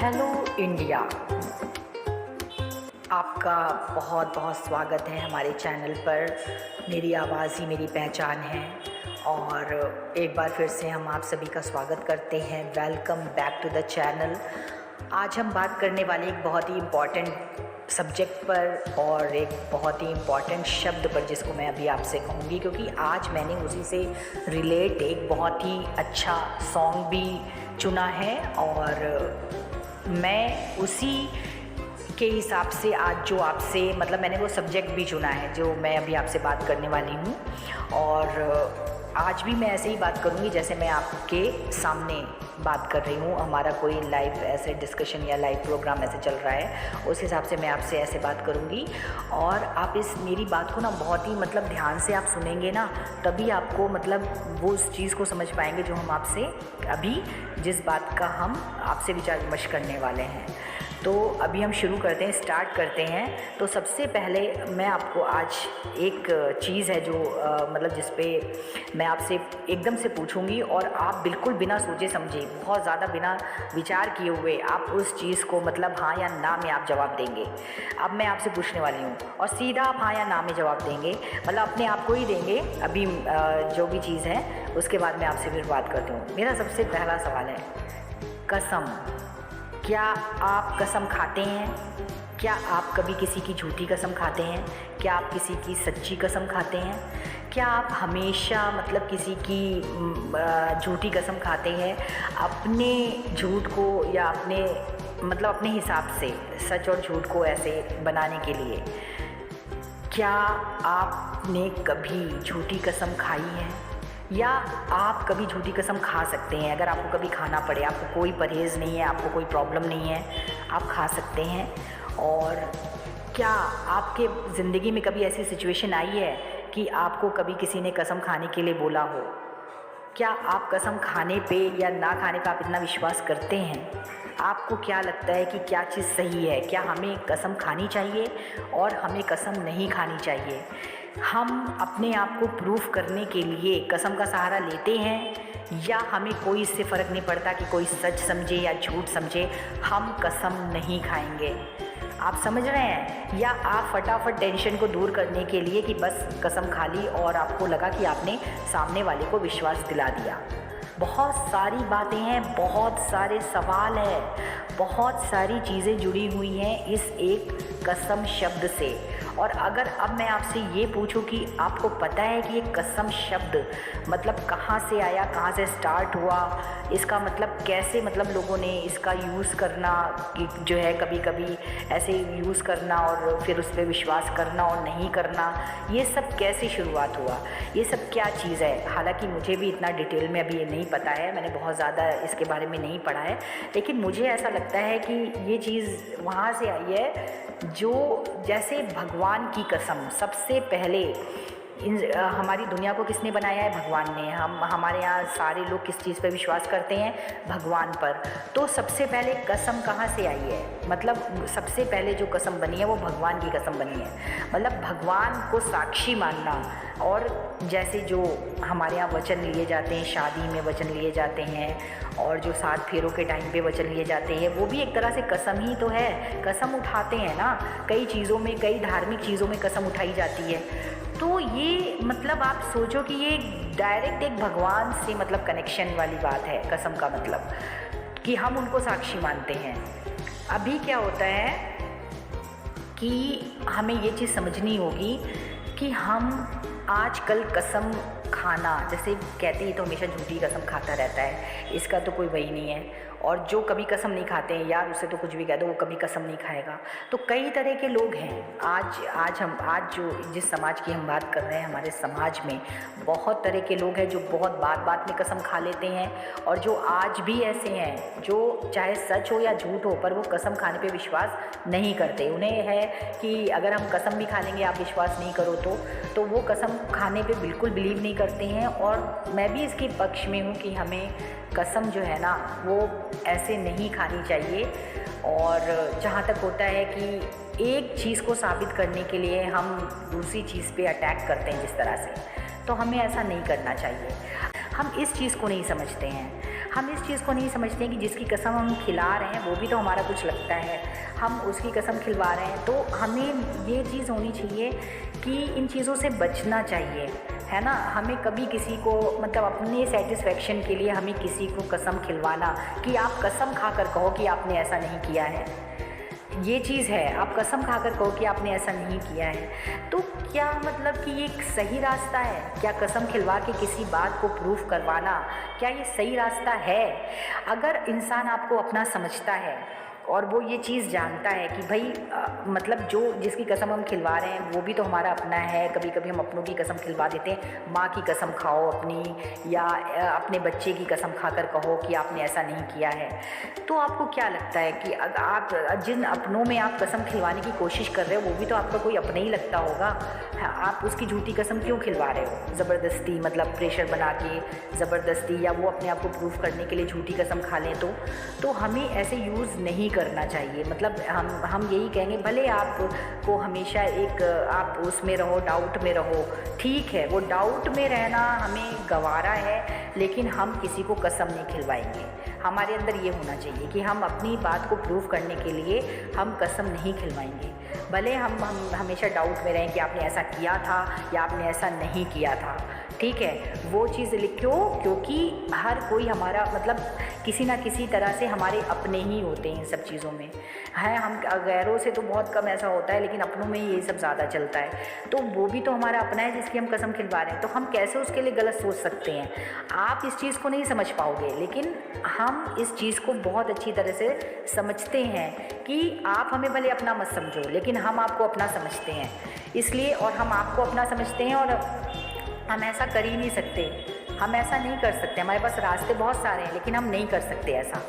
Hello India, आपका बहुत बहुत स्वागत है हमारे चैनल पर। मेरी आवाज़ ही मेरी पहचान है और एक बार फिर से हम आप सभी का स्वागत करते हैं। Welcome back to the channel. आज हम बात करने वाले एक बहुत ही इम्पॉर्टेंट सब्जेक्ट पर और एक बहुत ही इम्पॉर्टेंट शब्द पर, जिसको मैं अभी आपसे कहूँगी, क्योंकि आज मैंने उसी से रिलेट एक बहुत ही अच्छा सॉन्ग भी चुना है और मैं उसी के हिसाब से आज जो आपसे मैंने वो सब्जेक्ट भी चुना है जो मैं अभी आपसे बात करने वाली हूँ। और आज भी मैं ऐसे ही बात करूँगी जैसे मैं आपके सामने बात कर रही हूँ। हमारा कोई लाइव ऐसे डिस्कशन या लाइव प्रोग्राम ऐसे चल रहा है, उस हिसाब से मैं आपसे ऐसे बात करूँगी। और आप इस मेरी बात को ना बहुत ही ध्यान से आप सुनेंगे ना, तभी आपको वो उस चीज़ को समझ पाएंगे जो हम आपसे अभी जिस बात का हम आपसे विचार विमर्श करने वाले हैं। तो अभी हम शुरू करते हैं, स्टार्ट करते हैं। तो सबसे पहले मैं आपको आज एक चीज़ है जो जिस पे मैं आपसे एकदम से पूछूंगी और आप बिल्कुल बिना सोचे समझे, बहुत ज़्यादा बिना विचार किए हुए आप उस चीज़ को हाँ या ना में आप जवाब देंगे। अब मैं आपसे पूछने वाली हूँ और सीधा आप हाँ या ना में जवाब देंगे, अपने आप को ही देंगे अभी जो भी चीज़ है। उसके बाद मैं आपसे फिर बात करती हूँ। मेरा सबसे पहला सवाल है, कसम। क्या आप कसम खाते हैं? क्या आप कभी किसी की झूठी कसम खाते हैं? क्या आप किसी की सच्ची कसम खाते हैं? क्या आप हमेशा किसी की झूठी कसम खाते हैं अपने झूठ को या अपने हिसाब से सच और झूठ को ऐसे बनाने के लिए? क्या आपने कभी झूठी कसम खाई है या आप कभी झूठी कसम खा सकते हैं? अगर आपको कभी खाना पड़े, आपको कोई परहेज़ नहीं है, आपको कोई प्रॉब्लम नहीं है, आप खा सकते हैं। और क्या आपके ज़िंदगी में कभी ऐसी सिचुएशन आई है कि आपको कभी किसी ने कसम खाने के लिए बोला हो? क्या आप कसम खाने पे या ना खाने पे आप इतना विश्वास करते हैं? आपको क्या लगता है कि क्या चीज़ सही है? क्या हमें कसम खानी चाहिए और हमें कसम नहीं खानी चाहिए? हम अपने आप को प्रूफ करने के लिए कसम का सहारा लेते हैं या हमें कोई इससे फ़र्क नहीं पड़ता कि कोई सच समझे या झूठ समझे, हम कसम नहीं खाएंगे? आप समझ रहे हैं? या आप फटाफट टेंशन को दूर करने के लिए कि बस कसम खा ली और आपको लगा कि आपने सामने वाले को विश्वास दिला दिया? बहुत सारी बातें हैं, बहुत सारे सवाल हैं, बहुत सारी चीज़ें जुड़ी हुई हैं इस एक कसम शब्द से। और अगर अब मैं आपसे ये पूछूं कि आपको पता है कि ये कसम शब्द कहाँ से आया, कहाँ से स्टार्ट हुआ, इसका कैसे लोगों ने इसका यूज़ करना कि जो है कभी कभी ऐसे यूज़ करना और फिर उस पर विश्वास करना और नहीं करना, ये सब कैसे शुरुआत हुआ, ये सब क्या चीज़ है? हालांकि मुझे भी इतना डिटेल में अभी ये नहीं पता है, मैंने बहुत ज़्यादा इसके बारे में नहीं पढ़ा है, लेकिन मुझे ऐसा लगता है कि ये चीज़ वहाँ से आई है जो जैसे भगवान की कसम। सबसे पहले हमारी दुनिया को किसने बनाया है? भगवान ने। हमारे यहाँ सारे लोग किस चीज़ पर विश्वास करते हैं? भगवान पर। तो सबसे पहले कसम कहाँ से आई है? सबसे पहले जो कसम बनी है वो भगवान की कसम बनी है। भगवान को साक्षी मानना। और जैसे जो हमारे यहाँ वचन लिए जाते हैं, शादी में वचन लिए जाते हैं और जो 7 फेरों के टाइम पे वचन लिए जाते हैं, वो भी एक तरह से कसम ही तो है। कसम उठाते हैं ना, कई चीज़ों में, कई धार्मिक चीज़ों में कसम उठाई जाती है। तो ये आप सोचो कि ये डायरेक्ट एक भगवान से कनेक्शन वाली बात है। कसम का कि हम उनको साक्षी मानते हैं। अभी क्या होता है कि हमें ये चीज़ समझनी होगी कि हम आजकल कसम खाना, जैसे कहते हैं तो हमेशा झूठी कसम खाता रहता है, इसका तो कोई वही नहीं है। और जो कभी कसम नहीं खाते हैं यार, उसे तो कुछ भी कह दो वो कभी कसम नहीं खाएगा। तो कई तरह के लोग हैं। आज जो जिस समाज की हम बात कर रहे हैं, हमारे समाज में बहुत तरह के लोग हैं जो बहुत बात में कसम खा लेते हैं और जो आज भी ऐसे हैं जो चाहे सच हो या झूठ हो पर वो कसम खाने पे विश्वास नहीं करते। उन्हें है कि अगर हम कसम भी खा लेंगे, आप विश्वास नहीं करो तो वो कसम खाने पे बिल्कुल बिलीव नहीं करते हैं। और मैं भी इसके पक्ष में हूँ कि हमें कसम जो है ना वो ऐसे नहीं खानी चाहिए। और जहाँ तक होता है कि एक चीज़ को साबित करने के लिए हम दूसरी चीज़ पे अटैक करते हैं जिस तरह से, तो हमें ऐसा नहीं करना चाहिए। हम इस चीज़ को नहीं समझते हैं। हम इस चीज़ को नहीं समझते कि जिसकी कसम हम खिला रहे हैं वो भी तो हमारा कुछ लगता है, हम उसकी कसम खिलवा रहे हैं। तो हमें ये चीज़ होनी चाहिए कि इन चीज़ों से बचना चाहिए, है ना। हमें कभी किसी को मतलब अपने सेटिस्फेक्शन के लिए हमें किसी को कसम खिलवाना कि आप कसम खाकर कहो कि आपने ऐसा नहीं किया है, ये चीज़ है। आप कसम खाकर कहो कि आपने ऐसा नहीं किया है, तो क्या मतलब कि ये एक सही रास्ता है? क्या कसम खिलवा के किसी बात को प्रूफ करवाना, क्या ये सही रास्ता है? अगर इंसान आपको अपना समझता है और वो ये चीज़ जानता है कि भाई मतलब जो जिसकी कसम हम खिलवा रहे हैं वो भी तो हमारा अपना है। कभी कभी हम अपनों की कसम खिलवा देते हैं, माँ की कसम खाओ अपनी, या अपने बच्चे की कसम खाकर कहो कि आपने ऐसा नहीं किया है। तो आपको क्या लगता है कि आप जिन अपनों में आप कसम खिलवाने की कोशिश कर रहे हो वो भी तो आपका कोई अपना ही लगता होगा, आप उसकी झूठी कसम क्यों खिलवा रहे हो ज़बरदस्ती, मतलब प्रेशर बना के ज़बरदस्ती, या वो अपने आप को प्रूफ करने के लिए झूठी कसम खा लें? तो हमें ऐसे यूज़ नहीं करना चाहिए। मतलब हम यही कहेंगे, भले आपको हमेशा एक आप उसमें रहो, डाउट में रहो, ठीक है, वो डाउट में रहना हमें गवारा है, लेकिन हम किसी को कसम नहीं खिलवाएंगे। हमारे अंदर ये होना चाहिए कि हम अपनी बात को प्रूव करने के लिए हम कसम नहीं खिलवाएंगे। भले हम हमेशा डाउट में रहें कि आपने ऐसा किया था या आपने ऐसा नहीं किया था, ठीक है, वो चीज़ लिखो, क्योंकि हर कोई हमारा मतलब किसी ना किसी तरह से हमारे अपने ही होते हैं इन सब चीज़ों में, है। हम गैरों से तो बहुत कम ऐसा होता है, लेकिन अपनों में ये सब ज़्यादा चलता है। तो वो भी तो हमारा अपना है जिसकी हम कसम खिलवा रहे हैं, तो हम कैसे उसके लिए गलत सोच सकते हैं? आप इस चीज़ को नहीं समझ पाओगे, लेकिन हम इस चीज़ को बहुत अच्छी तरह से समझते हैं कि आप हमें भले अपना मत समझो, लेकिन हम आपको अपना समझते हैं, इसलिए। और हम आपको अपना समझते हैं और हम ऐसा कर ही नहीं सकते, हम ऐसा नहीं कर सकते। हमारे पास रास्ते बहुत सारे हैं, लेकिन हम नहीं कर सकते ऐसा,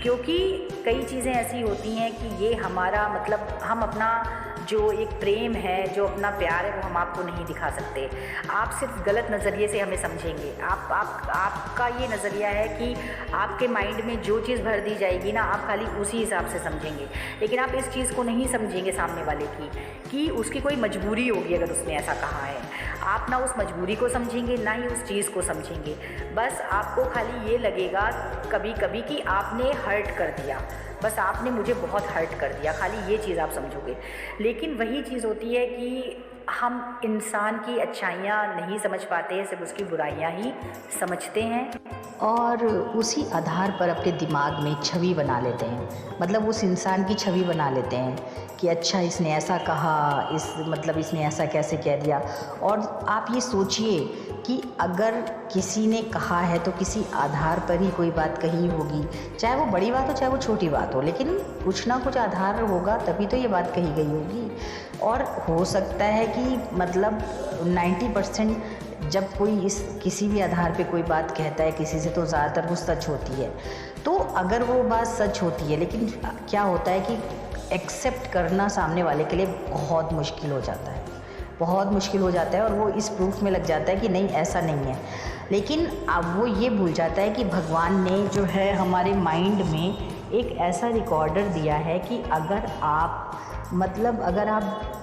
क्योंकि कई चीज़ें ऐसी होती हैं कि ये हमारा मतलब हम अपना जो एक प्रेम है, जो अपना प्यार है, वो हम आपको नहीं दिखा सकते। आप सिर्फ गलत नज़रिए से हमें समझेंगे। आपका ये नज़रिया है कि आपके माइंड में जो चीज़ भर दी जाएगी ना, आप खाली उसी हिसाब से समझेंगे, लेकिन आप इस चीज़ को नहीं समझेंगे सामने वाले की कि उसकी कोई मजबूरी होगी अगर उसने ऐसा कहा है। आप ना उस मजबूरी को समझेंगे, ना ही उस चीज़ को समझेंगे। बस आपको खाली ये लगेगा कभी कभी कि आपने हर्ट कर दिया, बस आपने मुझे बहुत हर्ट कर दिया, खाली ये चीज़ आप समझोगे। लेकिन वही चीज़ होती है कि हम इंसान की अच्छाइयाँ नहीं समझ पाते हैं, सिर्फ उसकी बुराइयाँ ही समझते हैं, और उसी आधार पर अपने दिमाग में छवि बना लेते हैं। मतलब उस इंसान की छवि बना लेते हैं कि अच्छा इसने ऐसा कहा, इसने ऐसा कैसे कह दिया। और आप ये सोचिए कि अगर किसी ने कहा है तो किसी आधार पर ही कोई बात कही होगी, चाहे वो बड़ी बात हो चाहे वो छोटी बात हो, लेकिन कुछ ना कुछ आधार होगा तभी तो ये बात कही गई होगी। और हो सकता है कि मतलब 90% जब कोई किसी भी आधार पे कोई बात कहता है किसी से, तो ज़्यादातर वो सच होती है। तो अगर वो बात सच होती है, लेकिन क्या होता है कि एक्सेप्ट करना सामने वाले के लिए बहुत मुश्किल हो जाता है, बहुत मुश्किल हो जाता है, और वो इस प्रूफ में लग जाता है कि नहीं ऐसा नहीं है। लेकिन अब वो ये भूल जाता है कि भगवान ने जो है हमारे माइंड में एक ऐसा रिकॉर्डर दिया है कि अगर आप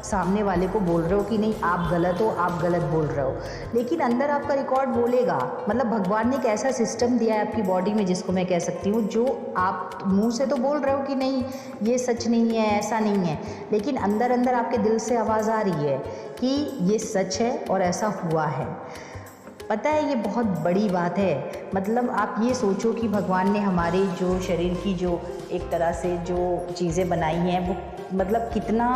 सामने वाले को बोल रहे हो कि नहीं आप गलत हो, आप गलत बोल रहे हो, लेकिन अंदर आपका रिकॉर्ड बोलेगा। मतलब भगवान ने एक ऐसा सिस्टम दिया है आपकी बॉडी में, जिसको मैं कह सकती हूँ, जो आप मुंह से तो बोल रहे हो कि नहीं ये सच नहीं है, ऐसा नहीं है, लेकिन अंदर अंदर आपके दिल से आवाज़ आ रही है कि ये सच है और ऐसा हुआ है। पता है ये बहुत बड़ी बात है। मतलब आप ये सोचो कि भगवान ने हमारे जो शरीर की जो एक तरह से जो चीज़ें बनाई हैं, वो मतलब कितना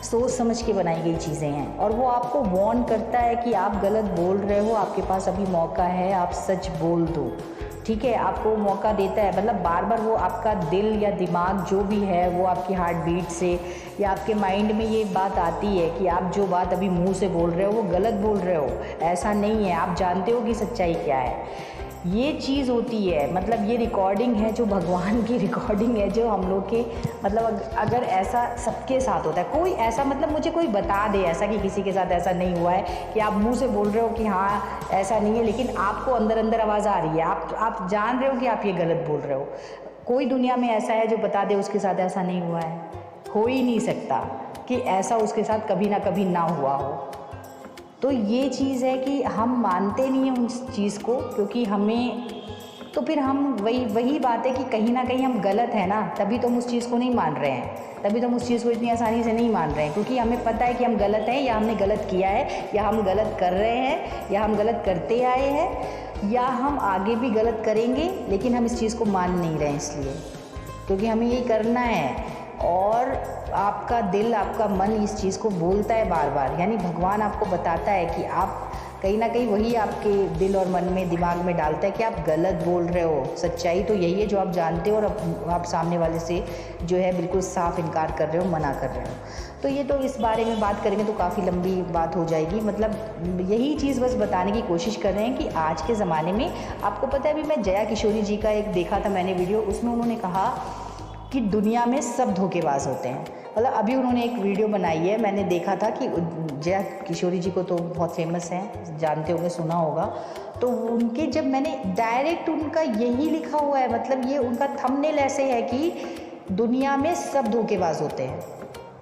सोच समझ के बनाई गई चीज़ें हैं, और वो आपको वार्न करता है कि आप गलत बोल रहे हो, आपके पास अभी मौका है, आप सच बोल दो, ठीक है। आपको मौका देता है, मतलब बार बार वो आपका दिल या दिमाग जो भी है वो आपकी हार्ट बीट से या आपके माइंड में ये बात आती है कि आप जो बात अभी मुंह से बोल रहे हो वो गलत बोल रहे हो, ऐसा नहीं है, आप जानते हो कि सच्चाई क्या है। ये चीज़ होती है, मतलब ये रिकॉर्डिंग है जो भगवान की रिकॉर्डिंग है, जो हम लोग के मतलब अगर ऐसा सबके साथ होता है, कोई ऐसा मतलब मुझे कोई बता दे ऐसा कि किसी के साथ ऐसा नहीं हुआ है कि आप मुंह से बोल रहे हो कि हाँ ऐसा नहीं है, लेकिन आपको अंदर अंदर आवाज़ आ रही है, आप जान रहे हो कि आप ये गलत बोल रहे हो। कोई दुनिया में ऐसा है जो बता दे उसके साथ ऐसा नहीं हुआ है? हो ही नहीं सकता कि ऐसा उसके साथ कभी ना कभी ना हुआ हो। तो ये चीज़ है कि हम मानते नहीं हैं उस चीज़ को, क्योंकि हमें तो फिर हम वही बात है कि कहीं ना कहीं हम गलत है ना, तभी तो हम उस चीज़ को नहीं मान रहे हैं, तभी तो हम उस चीज़ को इतनी आसानी से नहीं मान रहे हैं, क्योंकि हमें पता है कि हम गलत हैं, या हमने गलत किया है, या हम गलत कर रहे हैं, या हम गलत करते आए हैं, या हम आगे भी गलत करेंगे, लेकिन हम इस चीज़ को मान नहीं रहे हैं इसलिए, क्योंकि हमें यही करना है। और आपका दिल, आपका मन इस चीज़ को बोलता है बार बार, यानी भगवान आपको बताता है कि आप कहीं ना कहीं वही आपके दिल और मन में, दिमाग में डालता है कि आप गलत बोल रहे हो। सच्चाई तो यही है जो आप जानते हो, और आप सामने वाले से जो है बिल्कुल साफ इनकार कर रहे हो, मना कर रहे हो। तो ये तो इस बारे में बात करेंगे तो काफ़ी लंबी बात हो जाएगी। मतलब यही चीज़ बस बताने की कोशिश कर रहे हैं कि आज के ज़माने में, आपको पता है, अभी मैं जया किशोरी जी का एक देखा था मैंने वीडियो, उसमें उन्होंने कहा कि दुनिया में सब धोखेबाज होते हैं। मतलब अभी उन्होंने एक वीडियो बनाई है, मैंने देखा था कि जया किशोरी जी को तो बहुत फेमस हैं, जानते होंगे, सुना होगा। तो उनके जब मैंने डायरेक्ट उनका यही लिखा हुआ है, मतलब ये उनका थंबनेल ऐसे है कि दुनिया में सब धोखेबाज होते हैं।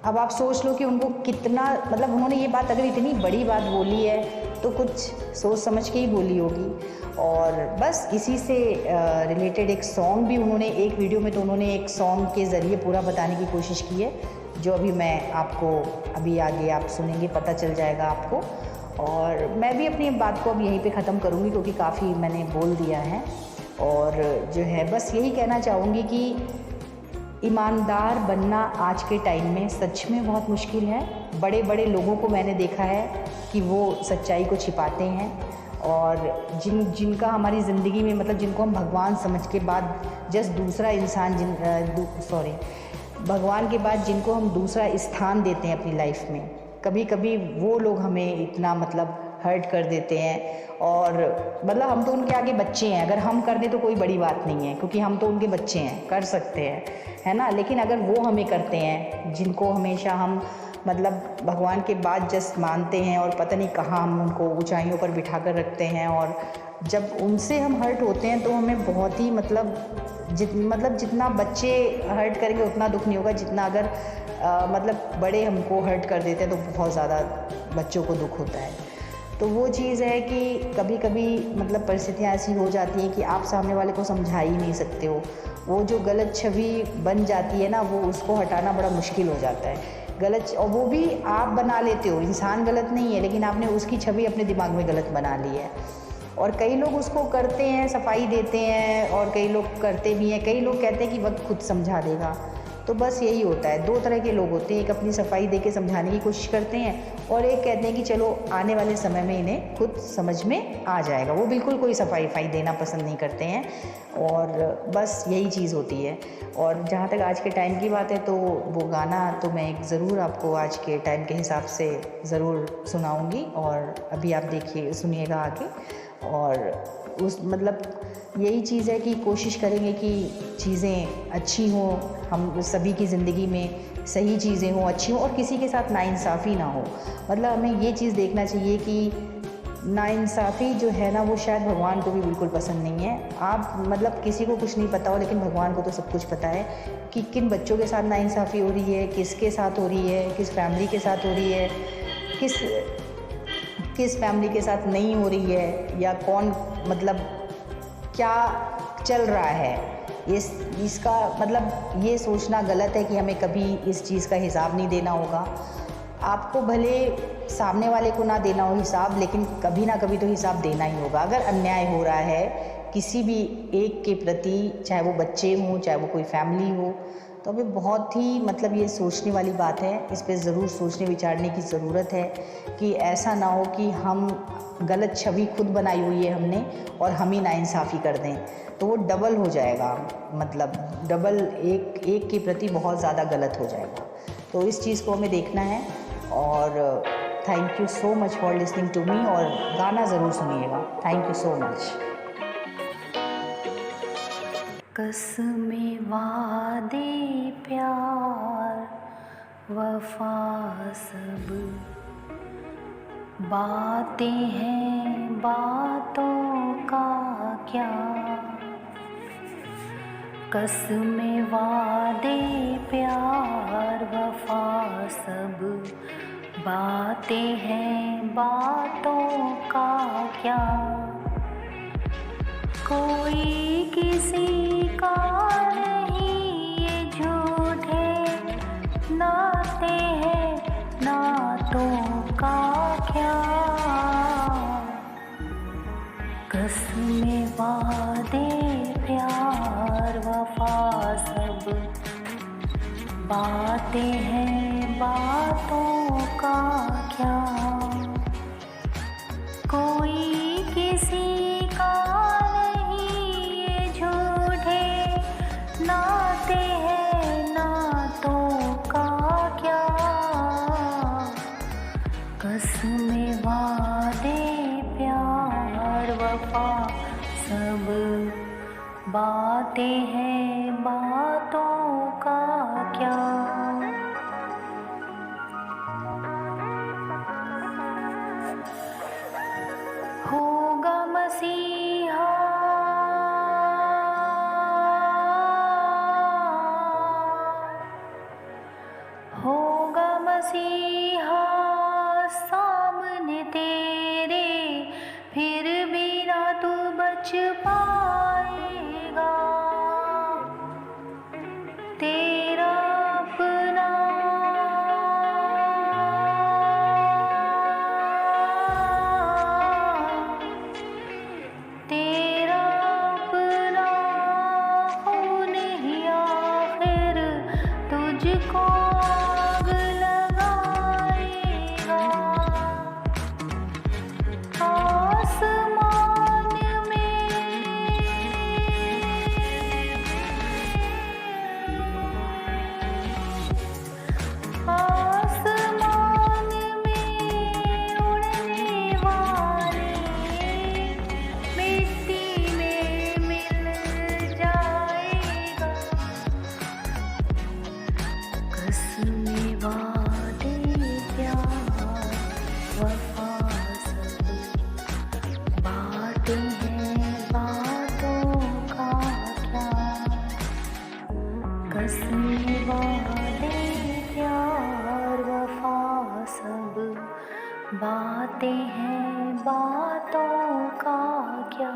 अब आप सोच लो कि उनको कितना, मतलब उन्होंने ये बात अगर इतनी बड़ी बात बोली है तो कुछ सोच समझ के ही बोली होगी। और बस इसी से रिलेटेड एक सॉन्ग भी उन्होंने, एक वीडियो में तो उन्होंने एक सॉन्ग के ज़रिए पूरा बताने की कोशिश की है, जो अभी मैं आपको, अभी आगे आप सुनेंगे, पता चल जाएगा आपको। और मैं भी अपनी बात को अब यहीं पे ख़त्म करूँगी, क्योंकि काफ़ी मैंने बोल दिया है। और जो है बस यही कहना चाहूँगी कि ईमानदार बनना आज के टाइम में सच में बहुत मुश्किल है। बड़े बड़े लोगों को मैंने देखा है कि वो सच्चाई को छिपाते हैं, और जिनका हमारी ज़िंदगी में, मतलब जिनको हम भगवान समझ के बाद जस्ट दूसरा इंसान, भगवान के बाद जिनको हम दूसरा स्थान देते हैं अपनी लाइफ में, कभी कभी वो लोग हमें इतना मतलब हर्ट कर देते हैं। और मतलब हम तो उनके आगे बच्चे हैं, अगर हम कर दें तो कोई बड़ी बात नहीं है, क्योंकि हम तो उनके बच्चे हैं, कर सकते हैं, है ना। लेकिन अगर वो हमें करते हैं, जिनको हमेशा हम मतलब भगवान के बाद जस्ट मानते हैं, और पता नहीं कहाँ हम उनको ऊंचाइयों पर बिठा कर रखते हैं, और जब उनसे हम हर्ट होते हैं तो हमें बहुत ही मतलब जितना बच्चे हर्ट करेंगे उतना दुख नहीं होगा, जितना अगर मतलब बड़े हमको हर्ट कर देते हैं तो बहुत ज़्यादा बच्चों को दुख होता है। तो वो चीज़ है कि कभी कभी मतलब परिस्थितियाँ ऐसी हो जाती हैं कि आप सामने वाले को समझा ही नहीं सकते हो। वो जो गलत छवि बन जाती है ना, वो उसको हटाना बड़ा मुश्किल हो जाता है। गलत, और वो भी आप बना लेते हो, इंसान गलत नहीं है, लेकिन आपने उसकी छवि अपने दिमाग में गलत बना ली है। और कई लोग उसको करते हैं, सफाई देते हैं, और कई लोग करते भी हैं। कई लोग कहते हैं कि वक्त खुद समझा देगा। तो बस यही होता है, दो तरह के लोग होते हैं, एक अपनी सफाई दे के समझाने की कोशिश करते हैं, और एक कहते हैं कि चलो आने वाले समय में इन्हें खुद समझ में आ जाएगा। वो बिल्कुल कोई सफाई देना पसंद नहीं करते हैं, और बस यही चीज़ होती है। और जहाँ तक आज के टाइम की बात है, तो वो गाना तो मैं एक ज़रूर आपको आज के टाइम के हिसाब से ज़रूर सुनाऊँगी, और अभी आप देखिए, सुनिएगा आगे। और उस मतलब यही चीज़ है कि कोशिश करेंगे कि चीज़ें अच्छी हों, हम सभी की ज़िंदगी में सही चीज़ें हों, अच्छी हों, और किसी के साथ नाइंसाफ़ी ना हो। मतलब हमें ये चीज़ देखना चाहिए कि नाइंसाफ़ी जो है ना, वो शायद भगवान को भी बिल्कुल पसंद नहीं है। आप मतलब किसी को कुछ नहीं पता हो, लेकिन भगवान को तो सब कुछ पता है कि किन बच्चों के साथ नाइंसाफ़ी हो रही है, किसके साथ हो रही है, किस फैमिली के साथ हो रही है, किस फैमिली के साथ नहीं हो रही है, या कौन मतलब क्या चल रहा है। इसका मतलब ये सोचना गलत है कि हमें कभी इस चीज़ का हिसाब नहीं देना होगा। आपको भले सामने वाले को ना देना हो हिसाब, लेकिन कभी ना कभी तो हिसाब देना ही होगा। अगर अन्याय हो रहा है किसी भी एक के प्रति, चाहे वो बच्चे हों, चाहे वो कोई फैमिली हो, तो अभी बहुत ही मतलब ये सोचने वाली बात है। इस पे ज़रूर सोचने विचारने की ज़रूरत है कि ऐसा ना हो कि हम गलत छवि खुद बनाई हुई है हमने, और हम ही नाइंसाफ़ी कर दें, तो वो डबल हो जाएगा, मतलब डबल एक के प्रति बहुत ज़्यादा गलत हो जाएगा। तो इस चीज़ को हमें देखना है। और thank you so much for listening to me, और गाना ज़रूर सुनिएगा। Thank you so much. कसमें वादे प्यार वफा सब बातें हैं, बातों का क्या। कसमें वादे प्यार वफा सब बातें हैं, बातों का क्या। कोई किसी का नहीं, ये झूठे नाते हैं, नातों का क्या। कसमें वादे प्यार वफा सब बातें हैं, बातों का क्या। कोई किसी का नहीं, ये झूठे नाते हैं, नातों का क्या। कसमें वादे प्यार वफा सब बातें हैं, बातों का क्या। होगा मसीहा होगा मसीहा सामने तेरे, फिर भी ना तू बच पाएगा। तेरा अपना तेरा अपना खून ही आखिर तुझको आग लगाएगा। आसमान में उड़ने वाले मिट्टी में मिल जाएगा। कसमें वादे प्यार वफा सब बातें हैं, बातों का क्या। कसमें वादे प्यार वफा सब बातें हैं, बातों का क्या।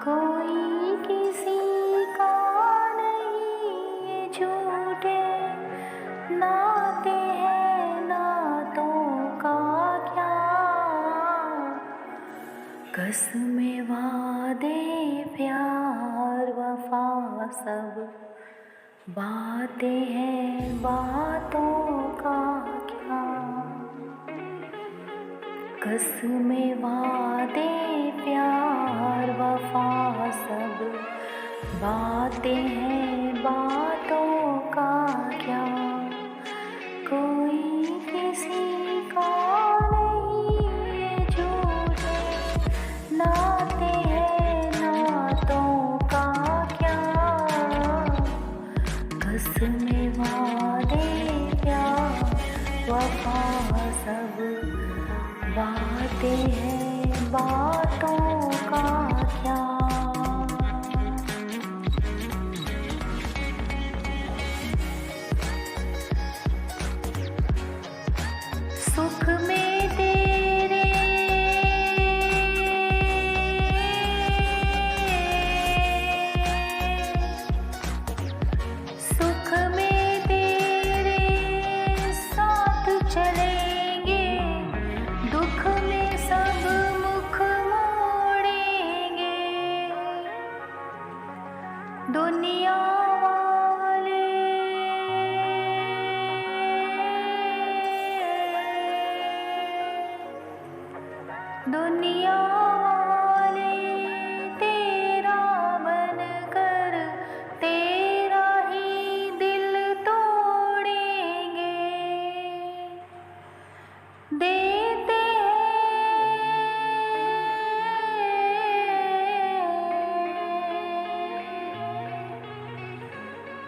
कोई किसी का नहीं, ये झूठे नाते हैं, नातों का क्या। कसमें वादे प्यार वफा सब बातें हैं, बातों का क्या। कसमें वादे प्यार वफा सब बातें हैं, बातों का क्या। कोई किसी का नहीं, ये झूठे नाते हैं, नातों का क्या। कसमें वादे प्यार वफा सब बातें हैं, बातों का क्या। सुख में तेरे सुख में तेरे साथ चलेंगे, दुख में सब मुख मोड़ेंगे। दुनिया वाले दुनिया वाले तेरा बनकर तेरा ही दिल तोड़ेंगे। देते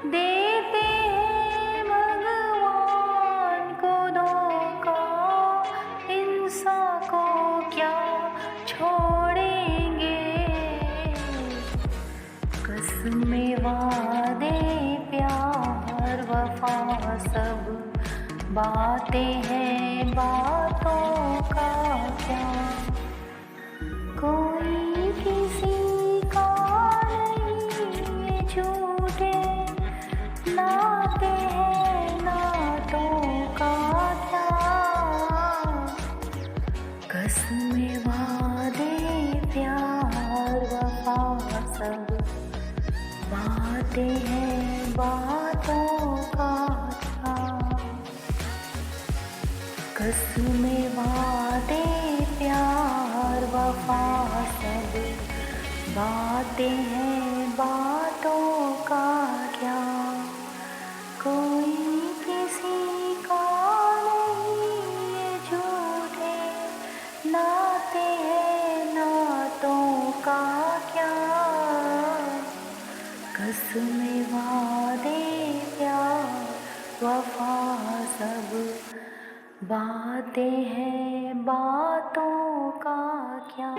देते हैं भगवान को धोखा, इंसान को क्या छोड़ेंगे। कसमें वादे प्यार वफा सब बातें हैं, बातों का क्या। कोई किसी बातें हैं बातों का क्या, कसमें वादे प्यार वफा सब बातें हैं बातों का क्या, कोई किसी का नहीं ये झूठे नाते हैं नातों का क्या, कसमें वादे प्यार वफा सब बातें हैं बातों का क्या।